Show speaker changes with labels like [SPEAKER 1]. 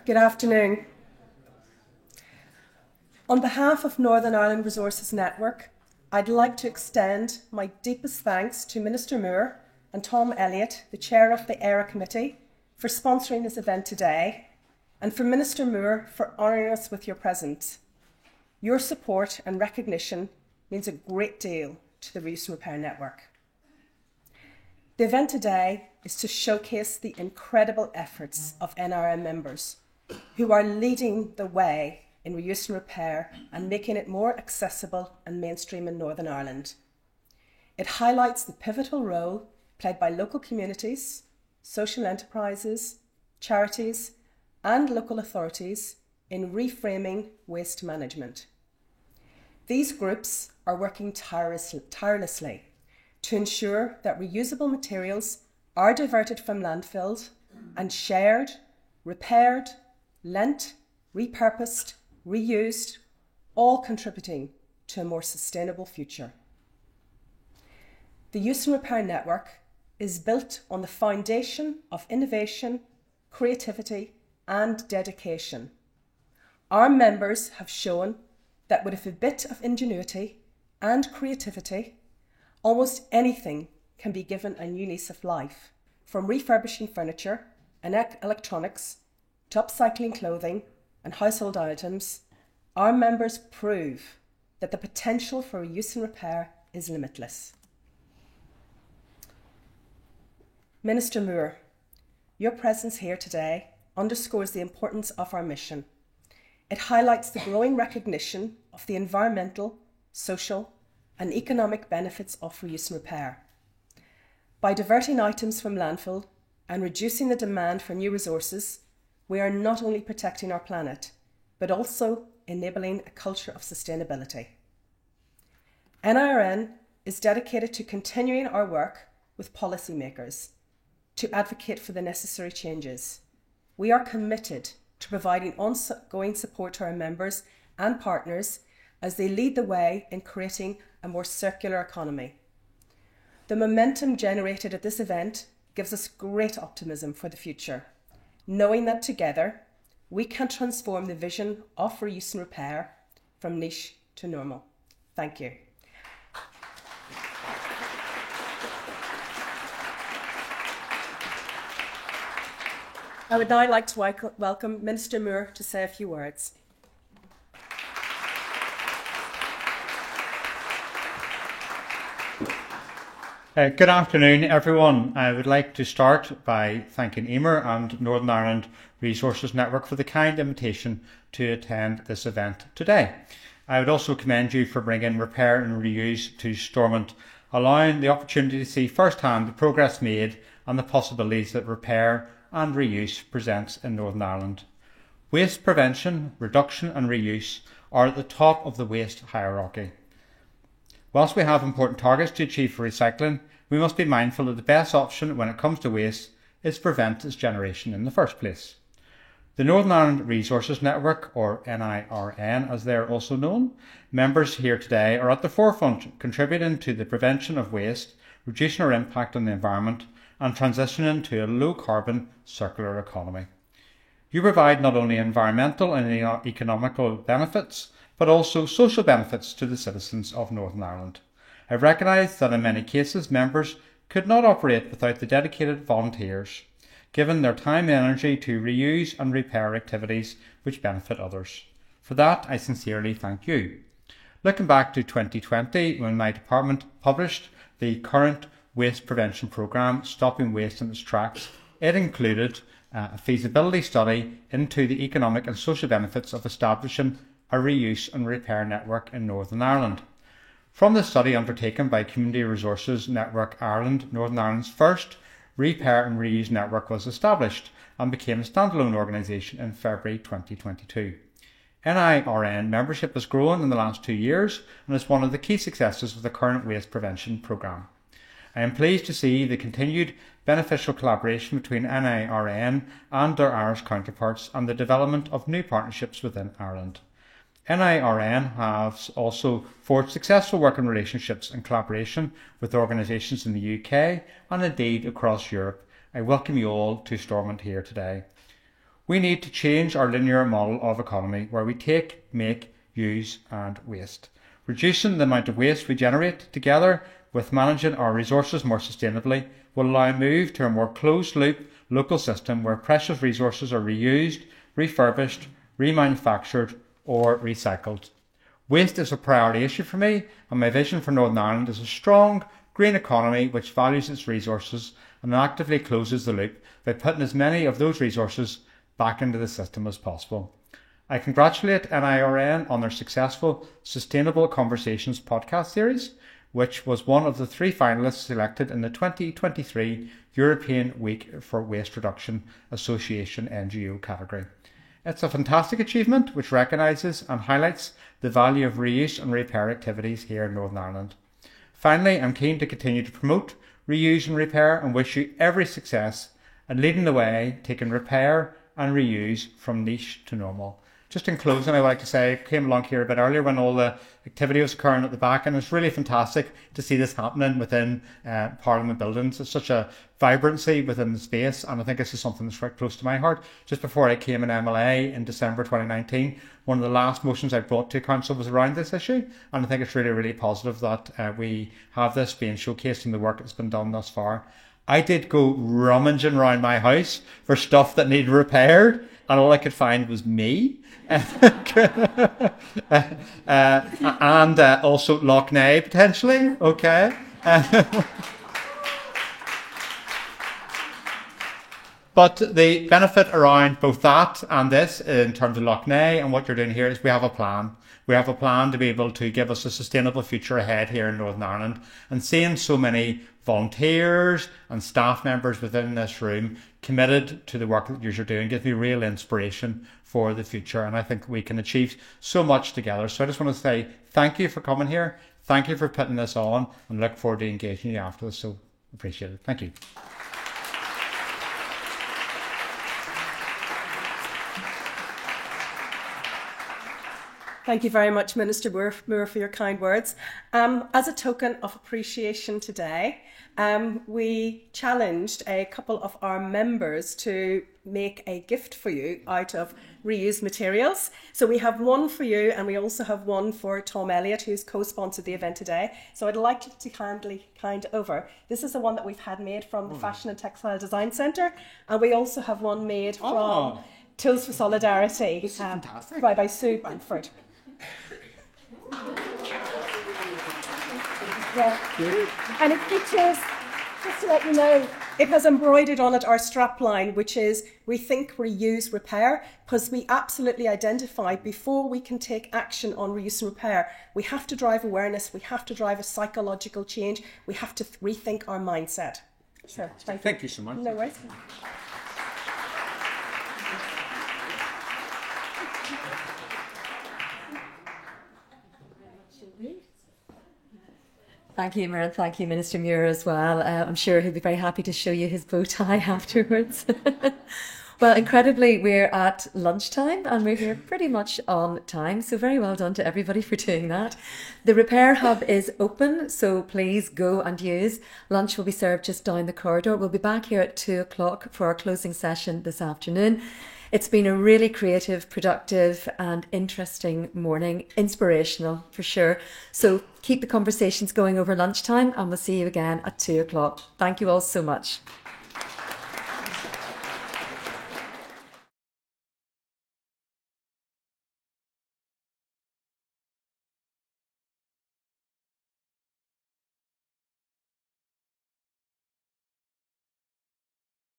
[SPEAKER 1] Good afternoon. On behalf of Northern Ireland Resources Network, I'd like to extend my deepest thanks to Minister Moore and Tom Elliott, the Chair of the ERA Committee, for sponsoring this event today, and for Minister Moore for honouring us with your presence. Your support and recognition means a great deal to the Reuse and Repair Network. The event today is to showcase the incredible efforts of NRN members who are leading the way in reuse and repair and making it more accessible and mainstream in Northern Ireland. It highlights the pivotal role played by local communities, social enterprises, charities and local authorities in reframing waste management. These groups are working tirelessly to ensure that reusable materials are diverted from landfills and shared, repaired, lent, repurposed, reused, all contributing to a more sustainable future. The Reuse and Repair Network is built on the foundation of innovation, creativity and dedication. Our members have shown that with a bit of ingenuity and creativity, almost anything can be given a new lease of life, from refurbishing furniture and electronics to upcycling clothing and household items. Our members prove that the potential for reuse and repair is limitless. Minister Moore, your presence here today underscores the importance of our mission. It highlights the growing recognition of the environmental, social and economic benefits of reuse and repair. By diverting items from landfill and reducing the demand for new resources, we are not only protecting our planet, but also enabling a culture of sustainability. NIRN is dedicated to continuing our work with policymakers to advocate for the necessary changes. We are committed to providing ongoing support to our members and partners as they lead the way in creating a more circular economy. The momentum generated at this event gives us great optimism for the future, knowing that together we can transform the vision of reuse and repair from niche to normal. Thank you. I would now like to welcome Minister Moore to say a few words.
[SPEAKER 2] Good afternoon, everyone. I would like to start by thanking Emer and Northern Ireland Resources Network for the kind invitation to attend this event today. I would also commend you for bringing repair and reuse to Stormont, allowing the opportunity to see firsthand the progress made and the possibilities that repair and reuse presents in Northern Ireland. Waste prevention, reduction and reuse are at the top of the waste hierarchy. Whilst we have important targets to achieve for recycling, we must be mindful that the best option when it comes to waste is to prevent its generation in the first place. The Northern Ireland Resources Network, or NIRN as they are also known, members here today are at the forefront contributing to the prevention of waste, reducing our impact on the environment and transitioning to a low-carbon circular economy. You provide not only environmental and economical benefits, but also social benefits to the citizens of Northern Ireland. I recognise that in many cases members could not operate without the dedicated volunteers, given their time and energy to reuse and repair activities which benefit others. For that, I sincerely thank you. Looking back to 2020, when my department published the current waste prevention programme, Stopping Waste in its Tracks, it included a feasibility study into the economic and social benefits of establishing a reuse and repair network in Northern Ireland. From the study undertaken by Community Resources Network Ireland, Northern Ireland's first repair and reuse network was established and became a standalone organisation in February 2022. NIRN membership has grown in the last 2 years and is one of the key successes of the current waste prevention programme. I am pleased to see the continued beneficial collaboration between NIRN and their Irish counterparts and the development of new partnerships within Ireland. NIRN has also forged successful working relationships and collaboration with organisations in the UK and indeed across Europe. I welcome you all to Stormont here today. We need to change our linear model of economy where we take, make, use and waste. Reducing the amount of waste we generate together with managing our resources more sustainably will allow a move to a more closed-loop local system where precious resources are reused, refurbished, remanufactured or recycled. Waste is a priority issue for me, and my vision for Northern Ireland is a strong green economy which values its resources and actively closes the loop by putting as many of those resources back into the system as possible. I congratulate NIRN on their successful Sustainable Conversations podcast series, which was one of the 3 finalists selected in the 2023 European Week for Waste Reduction Association NGO category. It's a fantastic achievement which recognises and highlights the value of reuse and repair activities here in Northern Ireland. Finally, I'm keen to continue to promote reuse and repair and wish you every success in leading the way, taking repair and reuse from niche to normal. Just in closing, I would like to say I came along here a bit earlier when all the activity was occurring at the back, and it's really fantastic to see this happening within Parliament buildings. It's such a vibrancy within the space, and I think this is something that's very close to my heart. Just before I came in MLA in December 2019, one of the last motions I brought to Council was around this issue, and I think it's really, really positive that we have this being showcased in the work that's been done thus far. I did go rummaging around my house for stuff that needed repaired, and all I could find was me. And also Loch Ness potentially. Okay. But the benefit around both that and this in terms of Loch Ness and what you're doing here is we have a plan. We have a plan to be able to give us a sustainable future ahead here in Northern Ireland. And seeing so many volunteers and staff members within this room committed to the work that you're doing gives me real inspiration for the future. And I think we can achieve so much together. So I just want to say thank you for coming here. Thank you for putting this on, and look forward to engaging you after this. So appreciate it. Thank you.
[SPEAKER 1] Thank you very much, Minister Moore, for your kind words. As a token of appreciation today, we challenged a couple of our members to make a gift for you out of reused materials. So we have one for you, and we also have one for Tom Elliott, who's co-sponsored the event today. So I'd like you to kindly hand over. This is the one that we've had made from the Fashion and Textile Design Centre, and we also have one made from Tools for Solidarity by Sue Bamford. Yeah. And it features, just to let you know, it has embroidered on it our strapline, which is we think, reuse, repair, because we absolutely identify before we can take action on reuse and repair, we have to drive awareness, we have to drive a psychological change, we have to rethink our mindset. So
[SPEAKER 2] thank you so much.
[SPEAKER 1] No worries.
[SPEAKER 3] Thank you, Emer, and thank you, Minister Muir, as well. I'm sure he'll be very happy to show you his bow tie afterwards. Well, incredibly, we're at lunchtime and we're here pretty much on time, so very well done to everybody for doing that. The Repair Hub is open, so please go and use. Lunch will be served just down the corridor. We'll be back here at 2 o'clock for our closing session this afternoon. It's been a really creative, productive and interesting morning, inspirational for sure. So keep the conversations going over lunchtime, and we'll see you again at 2 o'clock. Thank you all so much.